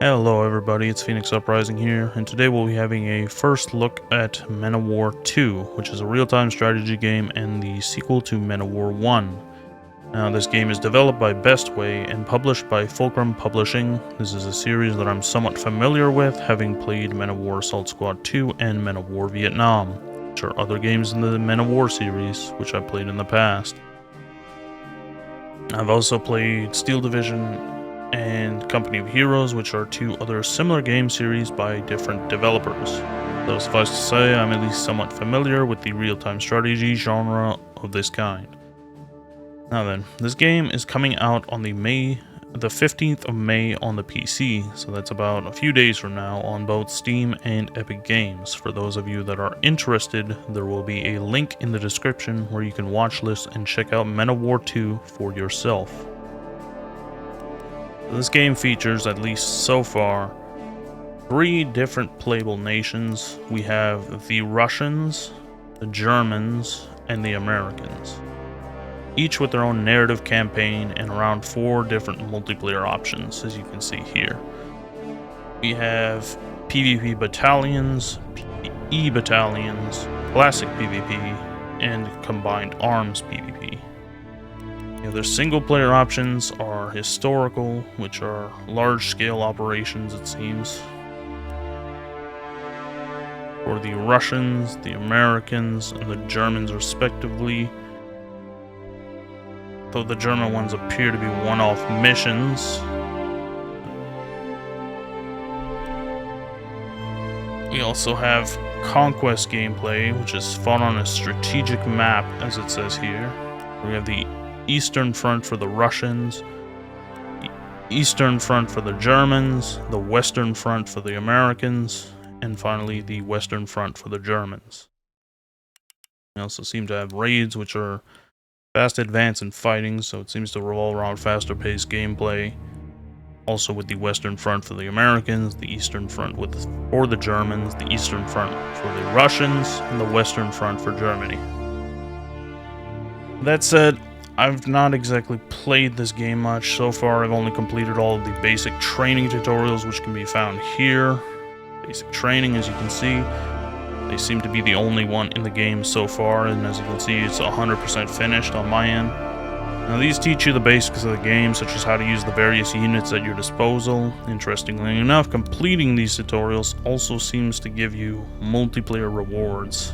Hello everybody, it's Phoenix Uprising here, and today we'll be having a first look at Men of War 2, which is a real-time strategy game and the sequel to Men of War 1. Now, this game is developed by Way and published by Fulqrum Publishing. This is a series that I'm somewhat familiar with, having played Men of War Assault Squad 2 and Men of War Vietnam, which are other games in the Men of War series, which I've played in the past. I've also played Steel Division and Company of Heroes, which are two other similar game series by different developers. So suffice to say, I'm at least somewhat familiar with the real-time strategy genre of this kind. Now then, this game is coming out on the 15th of May on the PC, so that's about a few days from now on both Steam and Epic Games. For those of you that are interested, there will be a link in the description where you can watch this and check out Men of War 2 for yourself. This game features, at least so far, 3 different playable nations. We have the Russians, the Germans, and the Americans, each with their own narrative campaign and around 4 different multiplayer options, as you can see here. We have PvP battalions, PvE battalions, classic PvP, and combined arms PvP. The other single-player options are historical, which are large-scale operations, it seems. For the Russians, the Americans, and the Germans, respectively. Though the German ones appear to be one-off missions. We also have conquest gameplay, which is fought on a strategic map, as it says here. We have the Eastern Front for the Russians, the Eastern Front for the Germans, the Western Front for the Americans, and finally the Western Front for the Germans. We also seem to have raids, which are fast advance in fighting, so it seems to revolve around faster paced gameplay. Also with the Western Front for the Americans, the Eastern Front for the Germans, the Eastern Front for the Russians, and the Western Front for Germany. That said, I've not exactly played this game much. So far, I've only completed all of the basic training tutorials, which can be found here. Basic training, as you can see. They seem to be the only one in the game so far, and as you can see, it's 100% finished on my end. Now, these teach you the basics of the game, such as how to use the various units at your disposal. Interestingly enough, completing these tutorials also seems to give you multiplayer rewards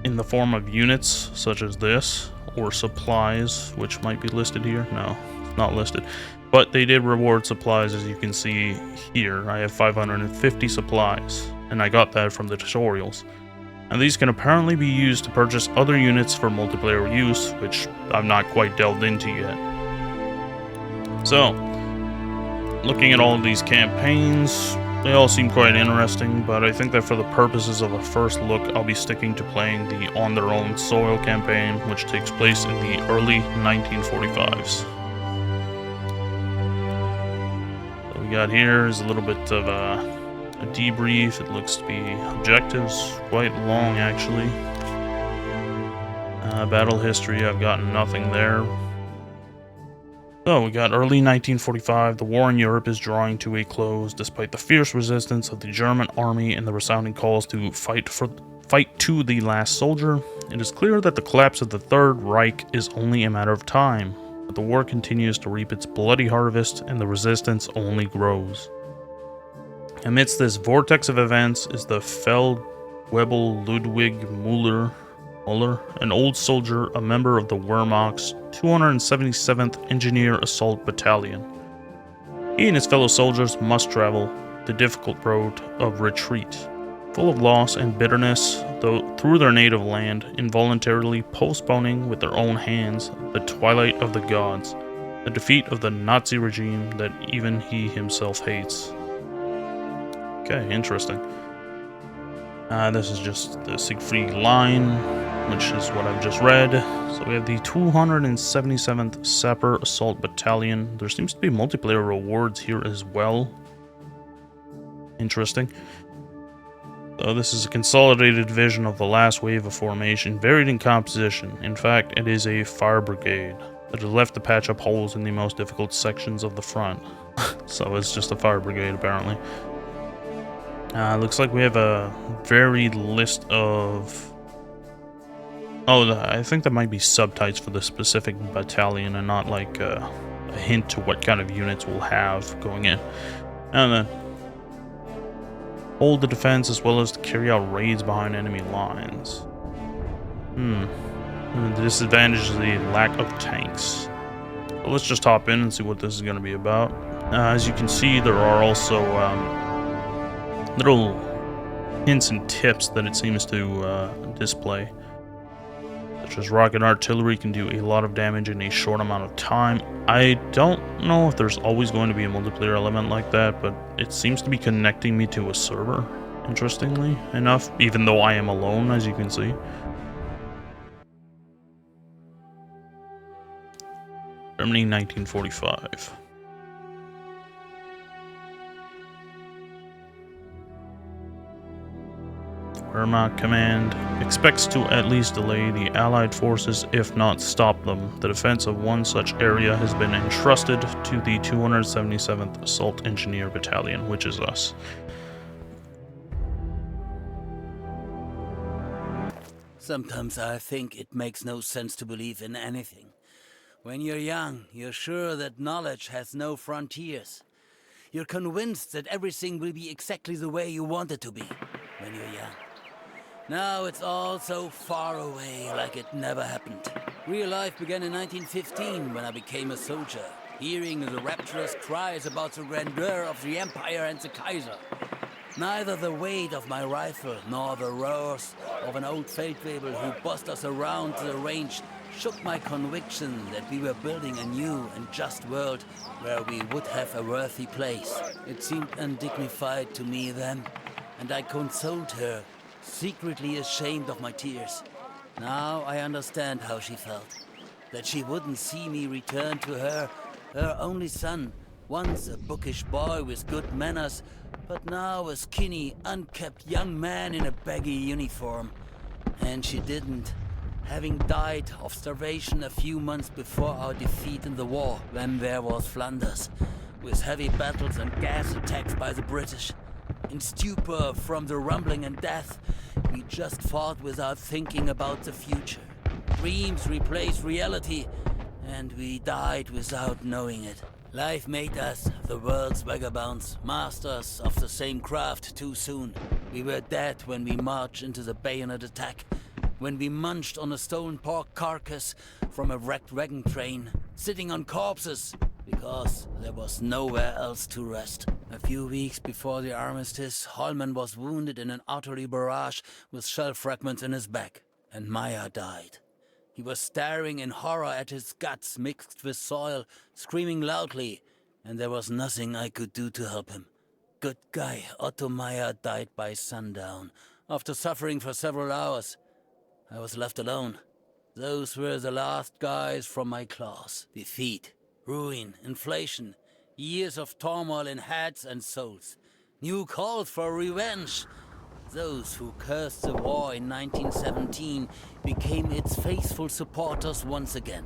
in the form of units, such as this, or supplies, which might be listed here. No, it's not listed. But they did reward supplies, as you can see here. I have 550 supplies, and I got that from the tutorials. And these can apparently be used to purchase other units for multiplayer use, which I've not quite delved into yet. So, looking at all of these campaigns, they all seem quite interesting, but I think that for the purposes of a first look, I'll be sticking to playing the On Their Own Soil campaign, which takes place in the early 1945s. What we got here is a little bit of a debrief. It looks to be objectives, quite long actually. Battle history, I've gotten nothing there. So, we got early 1945, the war in Europe is drawing to a close, despite the fierce resistance of the German army and the resounding calls to fight to the last soldier. It is clear that the collapse of the Third Reich is only a matter of time, but the war continues to reap its bloody harvest, and the resistance only grows. Amidst this vortex of events is the Feldwebel Ludwig Müller, an old soldier, a member of the Wehrmacht's 277th Engineer Assault Battalion. He and his fellow soldiers must travel the difficult road of retreat, full of loss and bitterness, through their native land, involuntarily postponing with their own hands the twilight of the gods, the defeat of the Nazi regime that even he himself hates. Okay, interesting. This is just the Siegfried Line, which is what I've just read. So we have the 277th Sapper Assault Battalion. There seems to be multiplayer rewards here as well. Interesting. So this is a consolidated division of the last wave of formation, varied in composition. In fact, it is a fire brigade. that are left to patch up holes in the most difficult sections of the front. So it's just a fire brigade, apparently. Looks like we have a varied list of... Oh, I think that might be subtypes for the specific battalion and not like a hint to what kind of units we'll have going in. And then hold the defense as well as to carry out raids behind enemy lines. And the disadvantage is the lack of tanks. So let's just hop in and see what this is going to be about. As you can see, there are also little hints and tips that it seems to display. Such as rocket artillery can do a lot of damage in a short amount of time. I don't know if there's always going to be a multiplayer element like that, but it seems to be connecting me to a server, interestingly enough, even though I am alone, as you can see. Germany, 1945. Wehrmacht Command expects to at least delay the Allied forces, if not stop them. The defense of one such area has been entrusted to the 277th Assault Engineer Battalion, which is us. Sometimes I think it makes no sense to believe in anything. When you're young, you're sure that knowledge has no frontiers. You're convinced that everything will be exactly the way you want it to be when you're young. Now it's all so far away, like it never happened. Real life began in 1915 when I became a soldier, hearing the rapturous cries about the grandeur of the Empire and the Kaiser. Neither the weight of my rifle nor the roars of an old feldwebel who bossed us around the range shook my conviction that we were building a new and just world where we would have a worthy place. It seemed undignified to me then, and I consoled her, secretly ashamed of my tears. Now I understand how she felt. That she wouldn't see me return to her only son, once a bookish boy with good manners, but now a skinny, unkempt young man in a baggy uniform. And she didn't, having died of starvation a few months before our defeat in the war, when there was Flanders, with heavy battles and gas attacks by the British. In stupor from the rumbling and death, we just fought without thinking about the future. Dreams replaced reality, and we died without knowing it. Life made us, the world's vagabonds, masters of the same craft too soon. We were dead when we marched into the bayonet attack, when we munched on a stolen pork carcass from a wrecked wagon train, sitting on corpses, because there was nowhere else to rest. A few weeks before the armistice, Holman was wounded in an artillery barrage with shell fragments in his back, and Meyer died. He was staring in horror at his guts mixed with soil, screaming loudly, and there was nothing I could do to help him. Good guy Otto Meyer died by sundown, after suffering for several hours. I was left alone. Those were the last guys from my class. Defeat, ruin, inflation, years of turmoil in heads and souls. New calls for revenge. Those who cursed the war in 1917 became its faithful supporters once again.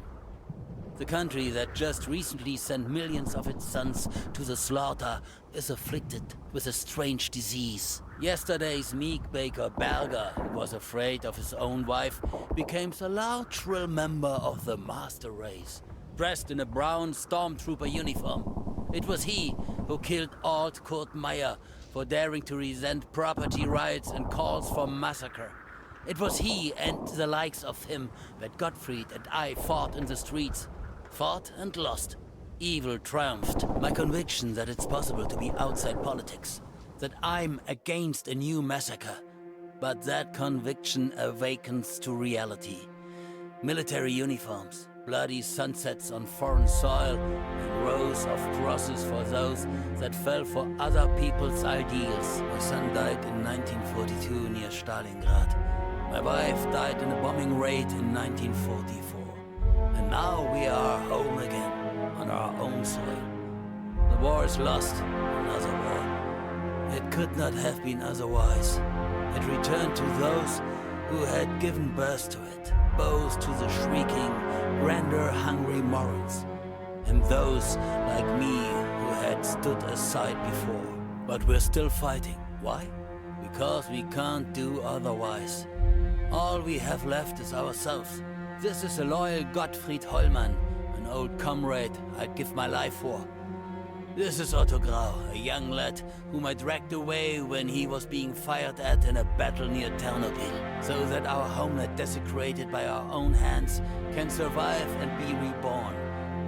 The country that just recently sent millions of its sons to the slaughter is afflicted with a strange disease. Yesterday's meek baker Berger, who was afraid of his own wife, became the lateral member of the master race, dressed in a brown stormtrooper uniform. It was he who killed Alt Kurt Meyer for daring to resent property rights and calls for massacre. It was he and the likes of him that Gottfried and I fought in the streets. Fought and lost. Evil triumphed. My conviction that it's possible to be outside politics. That I'm against a new massacre. But that conviction awakens to reality. Military uniforms, bloody sunsets on foreign soil, and rows of crosses for those that fell for other people's ideals. My son died in 1942 near Stalingrad. My wife died in a bombing raid in 1944. And now we are home again, on our own soil. The war is lost, another war. It could not have been otherwise. It returned to those who had given birth to it. bows to the shrieking, grander hungry morals, and those like me who had stood aside before. But we're still fighting. Why? Because we can't do otherwise. All we have left is ourselves. This is a loyal Gottfried Hollmann, an old comrade I'd give my life for. This is Otto Grau, a young lad whom I dragged away when he was being fired at in a battle near Ternopil, so that our homeland desecrated by our own hands can survive and be reborn,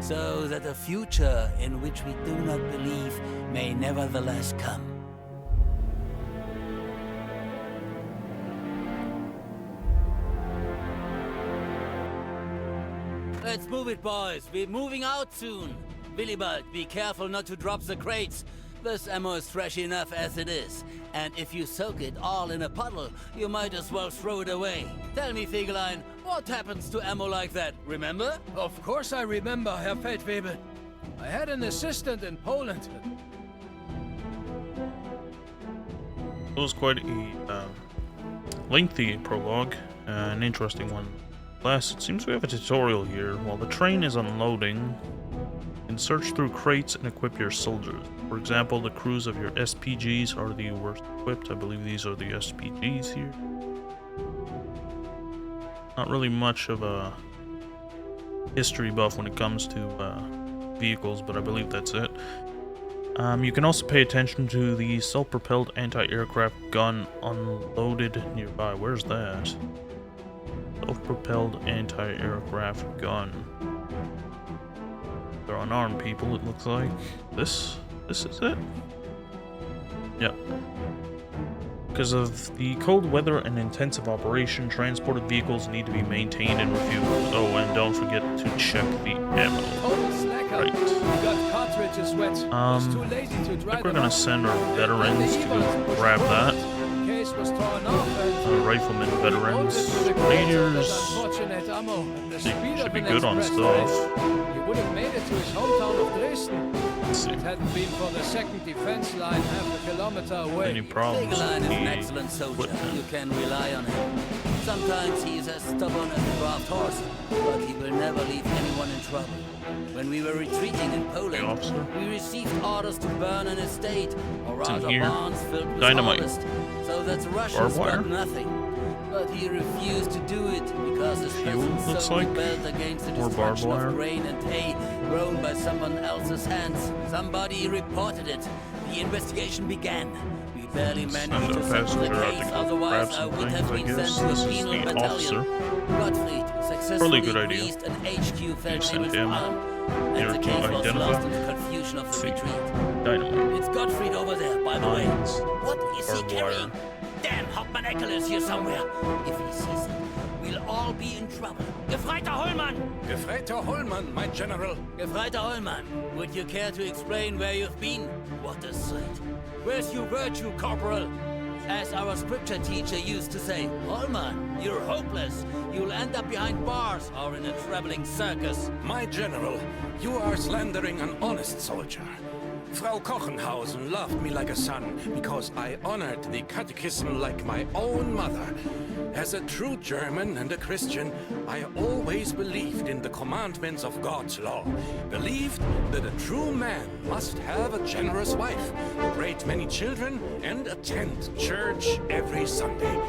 so that a future in which we do not believe may nevertheless come. Let's move it, boys. We're moving out soon. Willibald, be careful not to drop the crates. This ammo is fresh enough as it is. And if you soak it all in a puddle, you might as well throw it away. Tell me, Fegelein, what happens to ammo like that, remember? Of course I remember, Herr Feldwebel. I had an assistant in Poland. It was quite a lengthy prologue, an interesting one. Last, it seems we have a tutorial here. While the train is unloading, you can search through crates and equip your soldiers. For example, the crews of your SPGs are the worst equipped. I believe these are the SPGs here. Not really much of a history buff when it comes to vehicles, but I believe that's it. You can also pay attention to the self-propelled anti-aircraft gun unloaded nearby. Where's that? Self-propelled anti-aircraft gun. They're unarmed people, it looks like. This is it? Yep. Because of the cold weather and intensive operation, transported vehicles need to be maintained and refueled. Oh, and don't forget to check the ammo. Right. Got cartridges wet. Too lazy to I dry think we're them gonna up. send our veterans to go grab that. Case was torn off and Riflemen, veterans, bolted to the crates with grenadiers. that unfortunate ammo. And the speed Should of be an good on express stuff. train. He would have made it to his hometown of Dresden. Let's see. It hadn't been for the second defense line half a kilometer away. Any problems Fegelein with is an the excellent soldier. equipment? You can rely on him. Sometimes he is as stubborn as a draft horse, but he will never leave anyone in trouble. When we were retreating in Poland, officer? we received orders to burn an estate, or rather here? barns filled with Dynamite. harvest, so that the Barbed Russians wire? got nothing. But he refused to do it because his Fuel, peasants looks so like? rebelled against the Or barbed destruction wire? of grain and hay grown by someone else's hands. Somebody reported it. The investigation began. We barely managed Send to a settle the passenger out case, to go otherwise grab I some would have things, I been guess. sent to This a is penal the battalion. officer. Gottfried successfully good idea. greased an HQ Feldwebel's him arm, here and the to case was identify. lost in the confusion of the See. retreat. Dynamite. It's Gottfried over there, by the way. Mines. What is he Barbed carrying? wire. Damn, Hauptmann Eckel is here somewhere. If he sees it, we'll all be in trouble. Gefreiter Hollmann! Gefreiter Hollmann, my general. Gefreiter Hollmann, would you care to explain where you've been? What a sight. Where's your virtue, Corporal? As our scripture teacher used to say, Hollmann, you're hopeless. You'll end up behind bars or in a traveling circus. My general, you are slandering an honest soldier. Frau Kochenhausen loved me like a son because I honored the catechism like my own mother. As a true German and a Christian, I always believed in the commandments of God's law. Believed that a true man must have a generous wife, a great many children, and attend church every Sunday.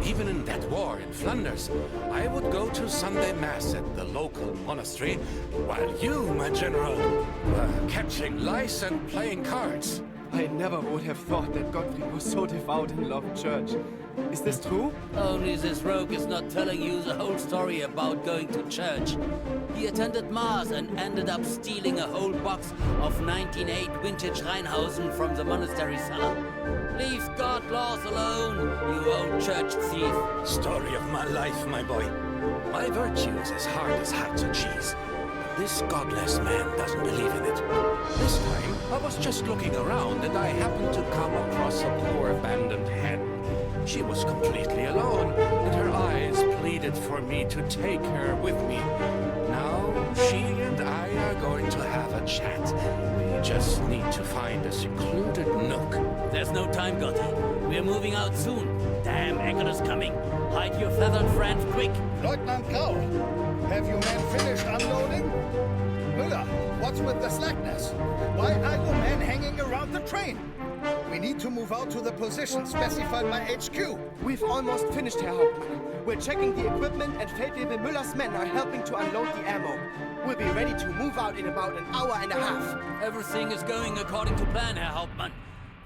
Even in that war in Flanders, I would go to Sunday Mass at the local monastery, while you, my general, were catching lice and playing cards. I never would have thought that Gottfried was so devout and loved church. Is this true? Only this rogue is not telling you the whole story about going to church. He attended Mass and ended up stealing a whole box of 1908 vintage Rheinhausen from the monastery cellar. Leave God laws alone, you old church thief. Story of my life, my boy. My virtue is as hard as hearts and cheese. This godless man doesn't believe in it. This time, I was just looking around and I happened to come across a poor abandoned hen. She was completely alone, and her eyes pleaded for me to take her with me. Now, she and I are going to have a chat. We just need to find a secluded nook. There's There's no time, Gotti. We're moving out soon. Damn, Eckler's coming. Hide your feathered friend quick. Lieutenant Grau, have you men finished unloading? Müller, what's with the slackness? Why are you men hanging around the train? We need to move out to the position specified by HQ. We've almost finished, Herr Hauptmann. We're checking the equipment and Feldwebel Müller's men are helping to unload the ammo. We'll be ready to move out in about an hour and a half. Everything is going according to plan, Herr Hauptmann.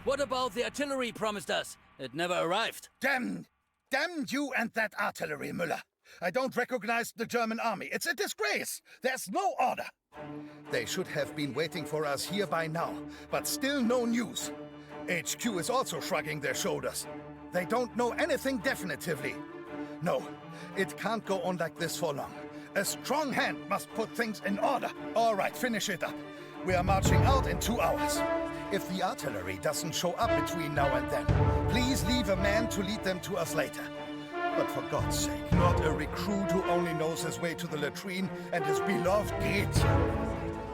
What about the artillery promised us? It never arrived. Damn you and that artillery, Müller. I don't recognize the German army. It's a disgrace. There's no order. They should have been waiting for us here by now, but still no news. HQ is also shrugging their shoulders. They don't know anything definitively. No, it can't go on like this for long. A strong hand must put things in order. All right, finish it up. We are marching out in 2 hours. If the artillery doesn't show up between now and then, please leave a man to lead them to us later. But for God's sake, not a recruit who only knows his way to the latrine and his beloved gate.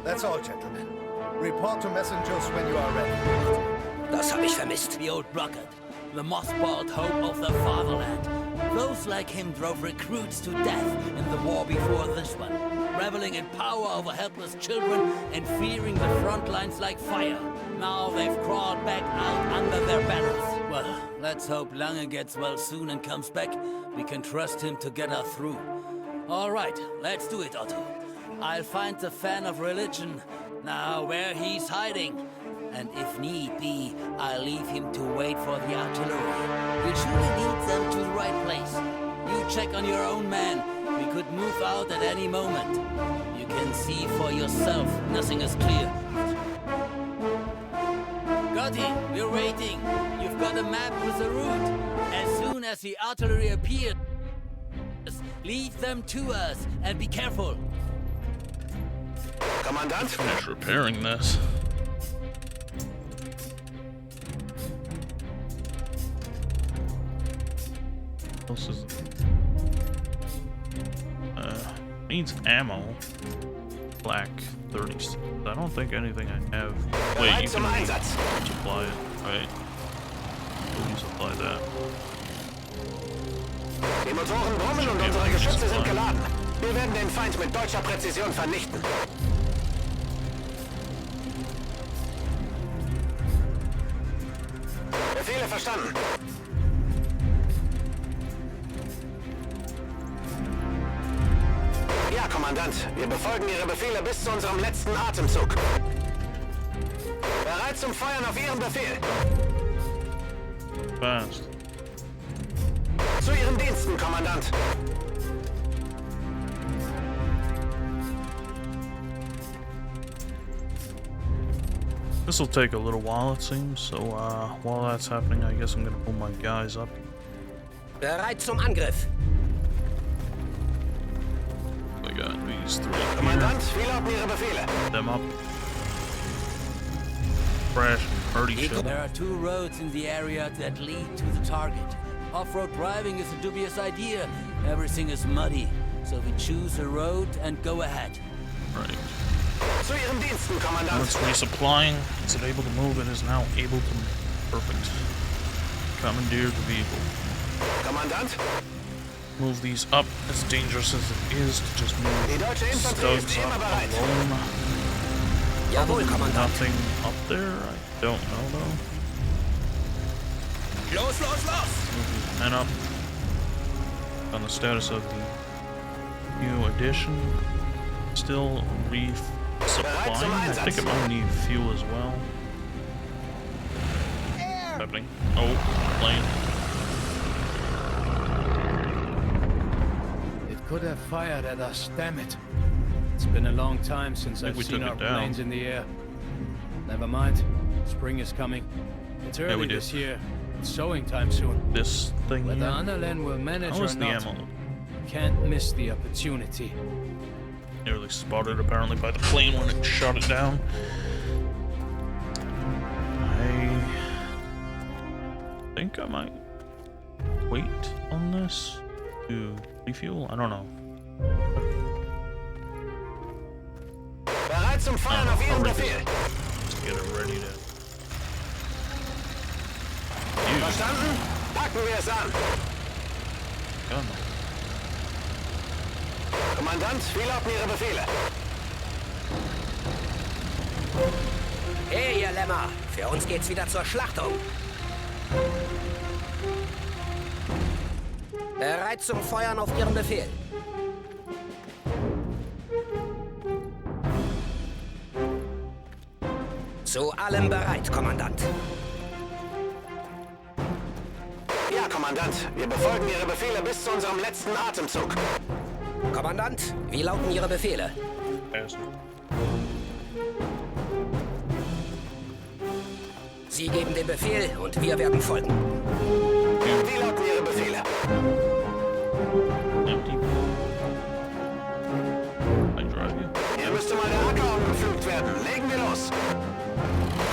That's all, gentlemen. Report to messengers when you are ready. Das hab ich vermisst. The old rocket. The mothballed hope of the fatherland. Those like him drove recruits to death in the war before this one. Reveling in power over helpless children and fearing the front lines like fire. Now they've crawled back out under their banners. Well, let's hope Lange gets well soon and comes back. We can trust him to get us through. All right, let's do it, Otto. I'll find the fan of religion. Now where he's hiding. And if need be, I'll leave him to wait for the artillery. We'll surely lead them to the right place. You check on your own man. We could move out at any moment. You can see for yourself. Nothing is clear. Gotti, we're waiting. You've got a map with the route. As soon as the artillery appears, lead them to us and be careful. Kommandant? Finish repairing this. What else is it? Needs ammo. Black 30. I don't think anything I have. Wait, you can supply it, right? You supply that. Die Motoren brummen und unsere Geschütze sind geladen. Wir werden den Feind mit deutscher Präzision vernichten. Befehle verstanden. Ja, Kommandant. Wir befolgen Ihre Befehle bis zu unserem letzten Atemzug. Bereit zum Feuern auf Ihren Befehl. Fast. Zu Ihren Diensten, Kommandant. This will take a little while, it seems. So while that's happening, I guess I'm gonna pull my guys up. Bereit zum Angriff. I got these 3 here. Kommandant, wie lauten Ihre Befehle? Them up. Crash and party shit. There are 2 roads in the area that lead to the target. Off-road driving is a dubious idea. Everything is muddy. So we choose a road and go ahead. Right. Zu Ihren Diensten, Now Kommandant. it's resupplying. Is it able to move? It is now able to move. Perfect. Commandeer the vehicle. Kommandant? Move these up. As dangerous as it is to just move Die deutsche Infanterie ist studs immer up bereit. alone. Jawohl, Kommandant. Nothing up there. I don't know though. Los, los, los! Move these men up. On the status of the new addition. Still resupplying. I think it might need fuel as well. What's happening? Oh, plane. It could have fired at us, damn it. It's been a long time since I think I've we seen took our it down. planes in the air. Never mind. Spring is coming. It's we early did. this year. It's sowing time soon. This thing Whether here. Annalen will manage How or is the not, ammo? can't miss the opportunity. Nearly spotted apparently by the plane when it shot it down. I think I might wait on this to refuel. I don't know. Bereit zum Feuern auf Ihren Befehl. Let's get it ready to Verstanden? Packen wir es an. Ja, Kommandant, wie lauten Ihre Befehle? Hey, ihr Lämmer! Für uns geht's wieder zur Schlachtung. Bereit zum Feuern auf Ihren Befehl. Zu allem bereit, Kommandant. Ja, Kommandant. Wir befolgen Ihre Befehle bis zu unserem letzten Atemzug. Kommandant, wie lauten Ihre Befehle? Sie geben den Befehl und wir werden folgen. Wie lauten Ihre Befehle? Empty. I drive you. Hier müsste mal der Acker umgepflügt werden. Legen wir los.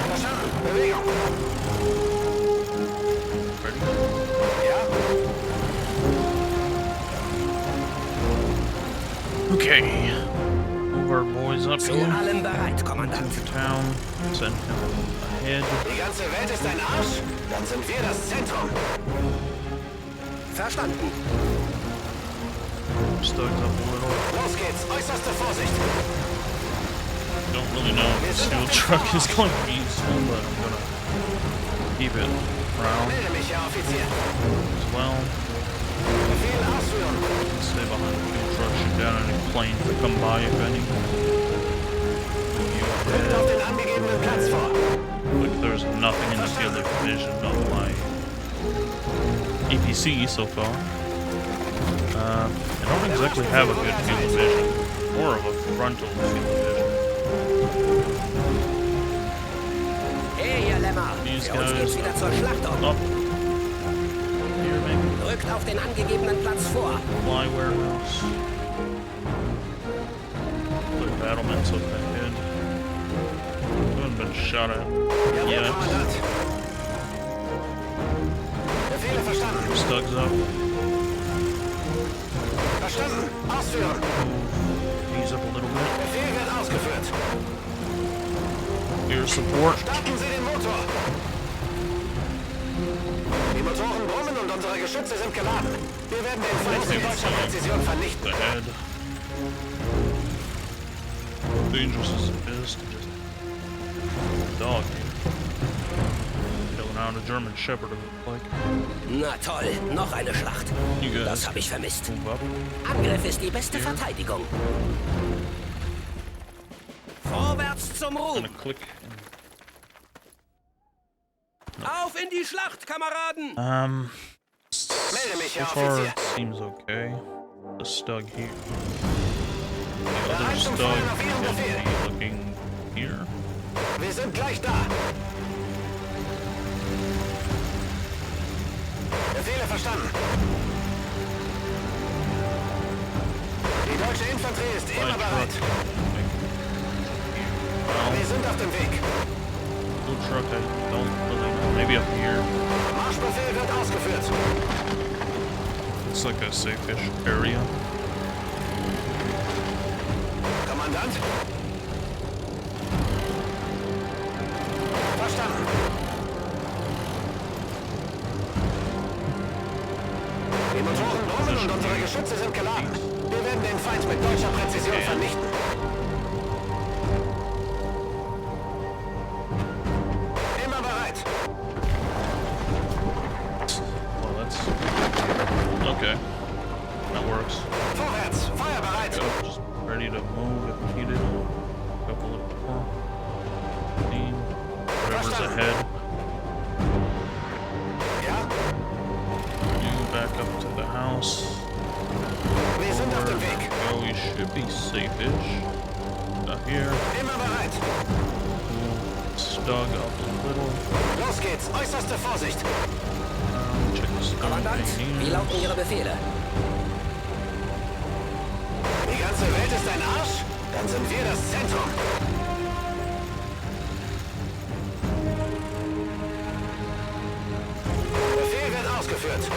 Verstanden. Bewegung. Ready? Ja? Okay. Move our boys up Zu here allem bereit, Kommandant. into town. Send him ahead. Die ganze Welt ist ein Arsch? Dann sind wir das Zentrum. Verstanden. Stugs up a little. Los geht's. Äußerste Vorsicht. Don't really know if the steel truck is going to be useful, but I'm gonna keep it around Melde mich, Herr Offizier. as well. Befehl ausführen. Stay behind the steel truck, shoot down any planes that come by, if any. Move you Rückt auf ahead. den angegebenen Platz vor. Like there's nothing in the field of vision of my EPC so far. I don't exactly have a good field of vision. More of a frontal field of vision. Hey, ihr Lämmer! These Für uns guys geht's wieder zur Schlachtung. up here, maybe. Rückt auf den angegebenen Platz vor. Fly warehouse. Put battlements up ahead. Haven't been shot at Jawohl, yet. Kommandant. Befehle verstanden. Stugs up. Verstanden. Ausführen. Ease up a little bit. Befehl wird ausgeführt. Air support. Starten Sie den Motor. Die Motoren brummen und unsere Geschütze sind geladen. Wir werden den Feind mit deutscher Präzision vernichten. Ahead. Dangerous as it is to just dog here. Killing out a German Shepherd, it looks like. Na toll, noch eine Schlacht. You guys Das habe ich vermisst. move up. Angriff ist die beste Verteidigung. Vorwärts zum Ruhm! Gonna click. Auf in die Schlacht, Kameraden! Melde mich, So Herr far Offizier. it seems okay. The Stug here. The other Bereit zum Stug Feuern auf Ihren can Befehl. be looking here. Wir sind gleich da. Befehle verstanden. Die deutsche Infanterie ist immer Fly bereit. truck. Wir Well, sind auf dem Weg. blue truck, I don't really know. Maybe up here. Marschbefehl wird ausgeführt. It's like a safe-ish area. Kommandant? Verstanden. Die Motoren brummen und unsere Geschütze sind geladen. Wir werden den Feind mit deutscher Präzision vernichten. Immer bereit. Well, that's okay. That works. Vorwärts. Feuer bereit. Go. Just ready to move if needed. Couple of more. Clean. Whatever's ahead. Ja, You back up to the house. wir sind auf dem Weg. Go. We should be safe-ish. Up here. Immer bereit. Stug up a little. Los geht's. Äußerste Vorsicht. Check the stug Kommandant, wie lauten Ihre Befehle? Die ganze Welt ist ein Arsch? Dann sind wir das Zentrum. Befehl wird ausgeführt.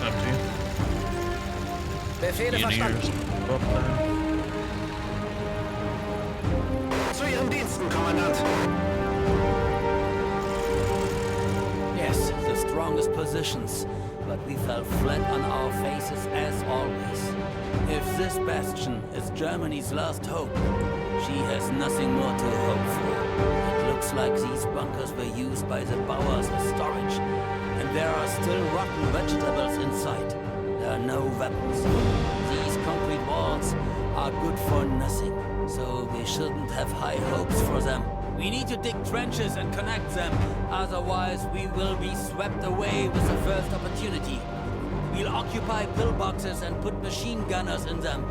Empty. Befehle Engineers verstanden. up there. Zu Ihren Diensten, Kommandant. strongest positions, but we fell flat on our faces as always. If this bastion is Germany's last hope, she has nothing more to hope for. It looks like these bunkers were used by the Bauers as storage, and there are still rotten vegetables inside. There are no weapons. These concrete walls are good for nothing, so we shouldn't have high hopes for them. We need to dig trenches and connect them, otherwise we will be swept away with the first opportunity. We'll occupy pillboxes and put machine gunners in them.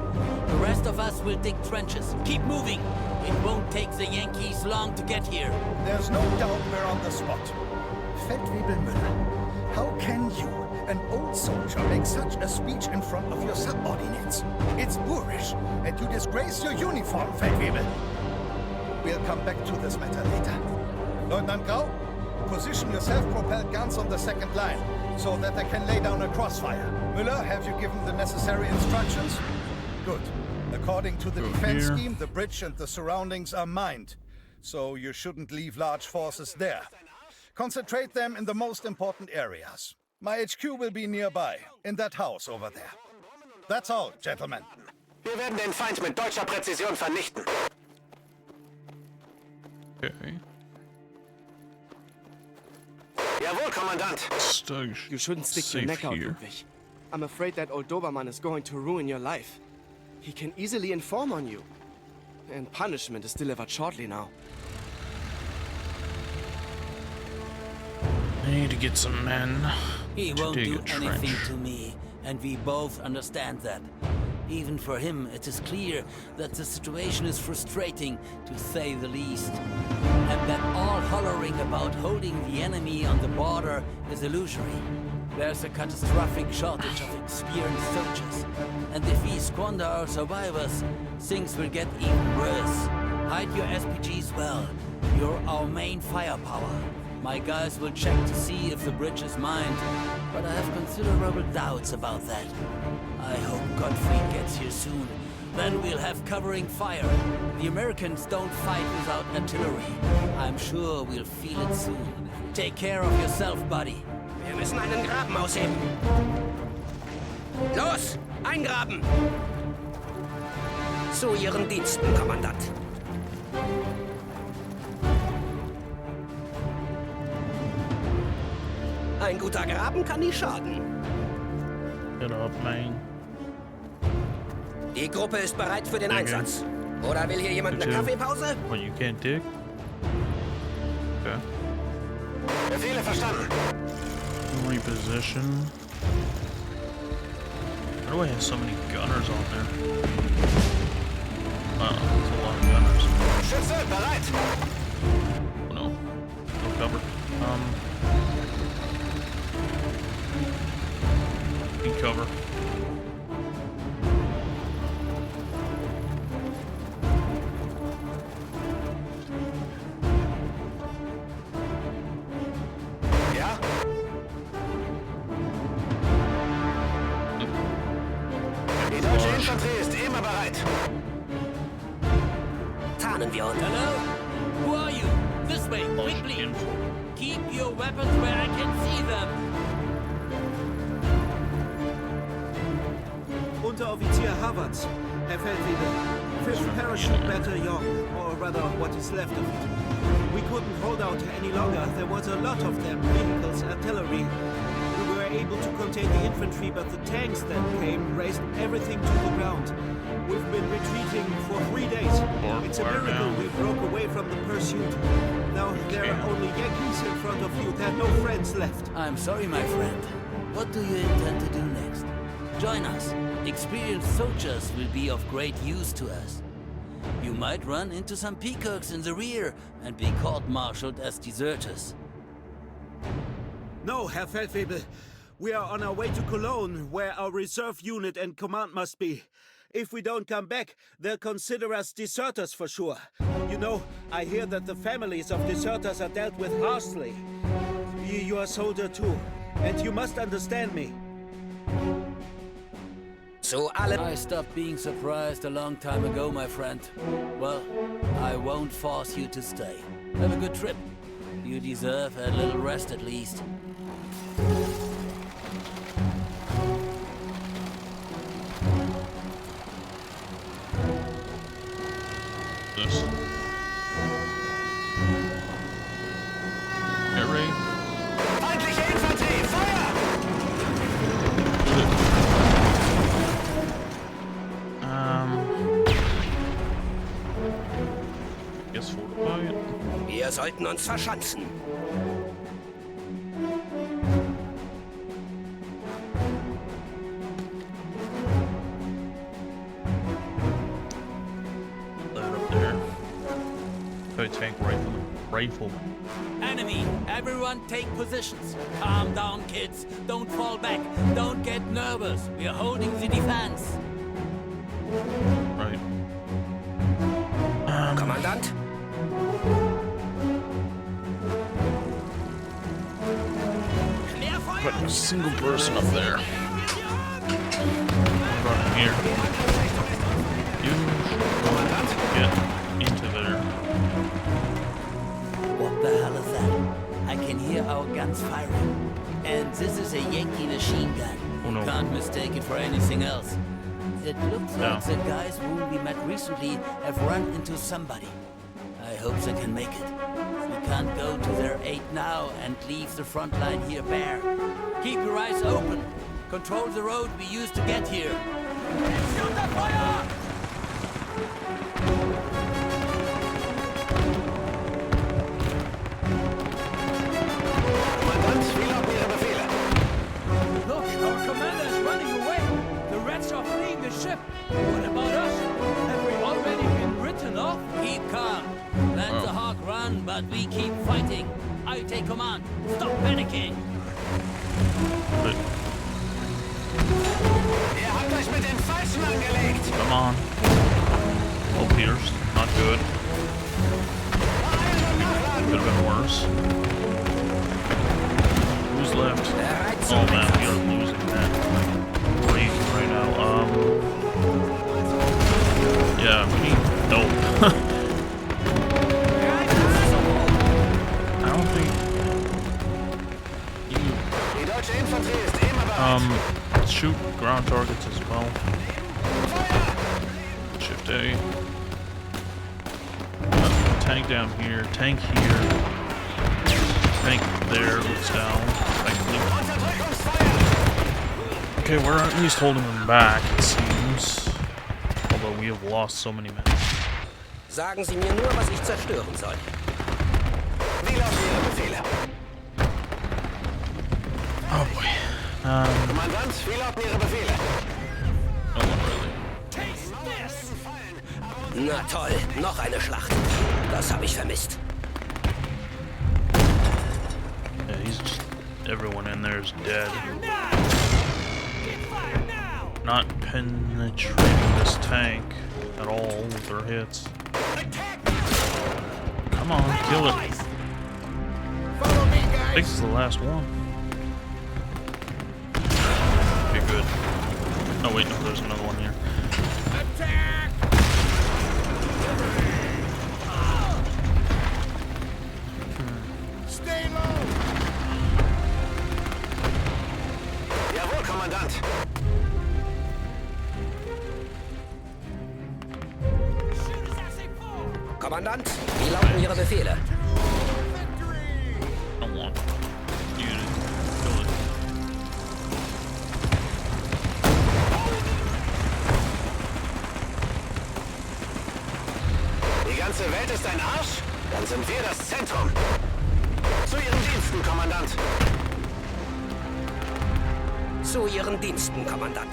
The rest of us will dig trenches. Keep moving! It won't take the Yankees long to get here. There's no doubt we're on the spot. Feldwebel Müller, how can you, an old soldier, make such a speech in front of your subordinates? It's boorish, and you disgrace your uniform, Feldwebel. We'll come back to this matter later. Lieutenant Grau, position your self-propelled guns on the second line, so that they can lay down a crossfire. Müller, have you given the necessary instructions? Good. According to the defense scheme, the bridge and the surroundings are mined, so you shouldn't leave large forces there. Concentrate them in the most important areas. My HQ will be nearby, in that house over there. That's all, gentlemen. Wir werden den Feind mit deutscher Präzision vernichten. Okay. Jawohl, Kommandant. You shouldn't stick your neck out, Ludwig. I'm afraid that old Dobermann is going to ruin your life. He can easily inform on you. And punishment is delivered shortly now. I need to get some men. He to won't dig do a anything trench. to me, and we both understand that. Even for him, it is clear that the situation is frustrating, to say the least. And that all hollering about holding the enemy on the border is illusory. There's a catastrophic shortage of experienced soldiers. And if we squander our survivors, things will get even worse. Hide your SPGs well. You're our main firepower. My guys will check to see if the bridge is mined, but I have considerable doubts about that. I hope Gottfried gets here soon. Then we'll have covering fire. The Americans don't fight without artillery. I'm sure we'll feel it soon. Take care of yourself, buddy. Wir müssen einen Graben ausheben. Los, eingraben! Zu Ihren Diensten, Kommandant. Ein guter Graben kann nie schaden. Get up, man. Die Gruppe ist bereit für den Einsatz. Oder will hier jemand eine Kaffeepause? What, you can't dig? Okay. Befehle verstanden. Reposition. Why do I have so many gunners on there? Wow, that's a lot of gunners. Schütze, bereit. Oh, no. No cover. Need cover. Ja? Die deutsche Infanterie ist immer bereit. Tarnen wir uns. Hello? Who are you? This way, quickly! Keep your weapons where I can see them! Unteroffizier Havertz, Herr Feldwebel. Fish parachute battalion, or rather what is left of it. We couldn't hold out any longer. There was a lot of them, vehicles, artillery. We were able to contain the infantry, but the tanks that came razed everything to the ground. We've been retreating for 3 days. It's a miracle we broke away from the pursuit. Now there are only Yankees in front of you. There are no friends left. I'm sorry, my friend. What do you intend to do next? Join us. Experienced soldiers will be of great use to us. You might run into some peacocks in the rear and be court-martialed as deserters. No, Herr Feldwebel. We are on our way to Cologne, where our reserve unit and command must be. If we don't come back, they'll consider us deserters for sure. You know, I hear that the families of deserters are dealt with harshly. You are a soldier too, and you must understand me. Zu allen. I stopped being surprised a long time ago, my friend. Well, I won't force you to stay. Have a good trip. You deserve a little rest at least. This. Get ready. Feindliche Infanterie, Feuer! Guess fortify it. Wir sollten uns verschanzen. That up there. Tank rifleman. Enemy, everyone take positions. Calm down, kids. Don't fall back. Don't get nervous. We're holding the defense. Right. Kommandant? Put a single person up there. Right here. You get into there. What the hell is that? I can hear our guns firing. And this is a Yankee machine gun. Oh no. Can't mistake it for anything else. It looks like the guys whom we met recently have run into somebody. I hope they can make it. We can't go to their aid now and leave the front line here bare. Keep your eyes open. Control the road we used to get here. Shoot the fire! Kommandant, wie lauten Ihre Befehle? Look, our commander is running away. The Reds are fleeing the ship. What about us? Have we already been written off? Keep calm. Let the hawk run, but we keep fighting. I take command. Stop panicking. But, Ihr habt euch mit den Falschen angelegt! come on. Oh, pierced. Not good. Could have been worse. Who's left? Oh man, we are losing that great right now. Yeah, we need help. I don't think you Die deutsche Infanterie ist immer bereit! shoot ground targets as well. Shift A. Tank down here, tank here. Tank there, looks down. Okay, we're at least holding them back, it seems. Although we have lost so many men. Sagen Sie mir nur, was ich zerstören soll. Wie lauten Ihre Befehle? Oh boy. Kommandant, wie lauten Ihre Befehle? Oh, not really. Na toll, noch eine Schlacht. Das habe ich vermisst. Yeah, he's just... Everyone in there is dead. Not penetrating this tank at all with their hits. Come on, kill it. I think this is the last one. Okay, good. Oh wait, no, there's another one here. Stay low! Jawohl, Kommandant! Kommandant, wie lauten Ihre Befehle? I don't want you to kill it. Die ganze Welt ist ein Arsch? Dann sind wir das Zentrum. Zu Ihren Diensten, Kommandant. Zu Ihren Diensten, Kommandant.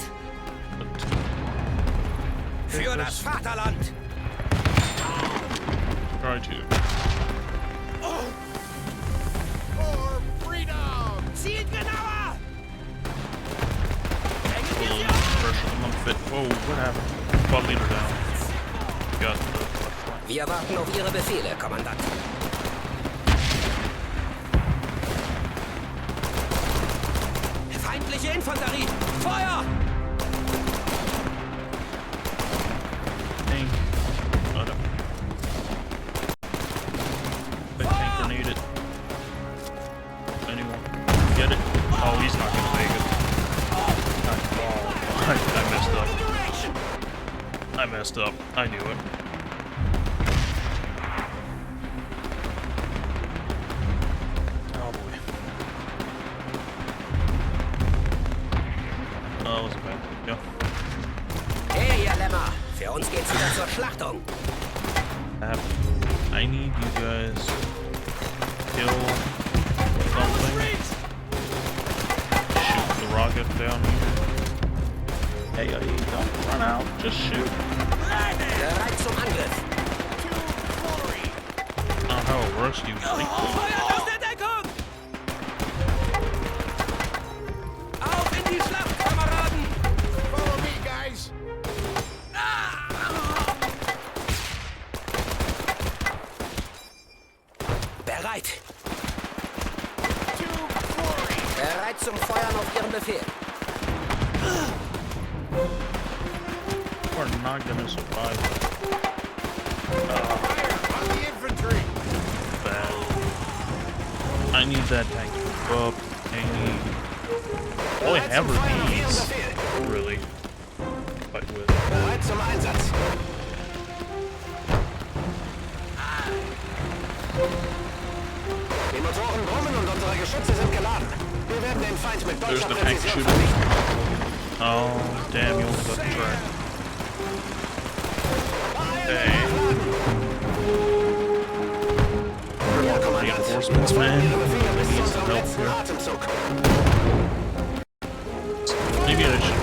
Für das Vaterland! Try to. For freedom! Zielt genauer! Pressure them unfit. Whoa, what happened? Quad leader down. Got the Wir warten auf Ihre Befehle, Kommandant. Feindliche Infanterie! Feuer! tank. Got him. Big tank grenade it. Anyone. Get it. Oh, Oh, he's not gonna make it. Oh, I messed up. I messed up. I knew it. Oh boy. Oh, was okay. Yeah. Hey, ihr Lämmer! Für uns geht's wieder zur Schlachtung. I need you guys to kill something. Shoot the rocket down here. Hey, don't run out. Just shoot. Bereit zum Angriff. I don't know how it works. You Feuer aus der Deckung! Auf in die Schlacht, Kameraden! Follow me, guys! Bereit. Bereit zum Feuern auf Ihren Befehl. We're not gonna survive. Fire on the infantry! Bad. I need that tank to move up. I need. All I have are these. Really. Fight with. Bereit zum Einsatz. Die Motoren brummen und unsere Geschütze sind geladen. Wir werden den Feind mit There's deutscher the tank Präzision shooter. vernichten. Oh, damn, you only got the track. Hey. Reinforcements, man. I need some help here. Maybe I should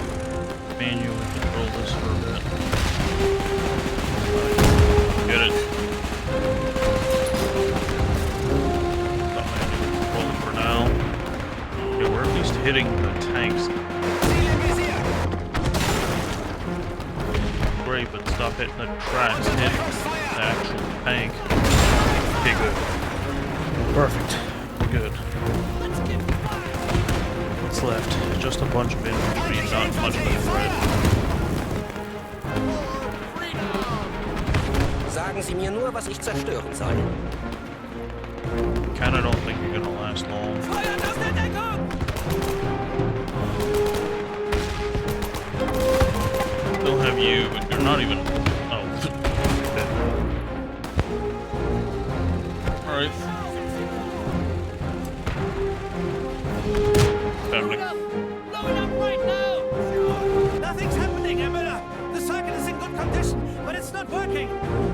manually control this for a bit. Get it. Thought I had to control it for now. Okay, we're at least hitting the tanks. Great, but stop hitting the tracks, hitting the actual tank. Okay, good. Perfect. We're good. What's left? Just a bunch of infantry, not much of a threat. Sagen Sie mir nur, was ich zerstören soll. Kinda don't think you're gonna last long. Feuer aus der Deckung! They'll have you, but you're not even. Oh. Alright. Family. Blowing up right now! Nothing's happening, Herr Müller. The circuit is in good condition, but it's not working.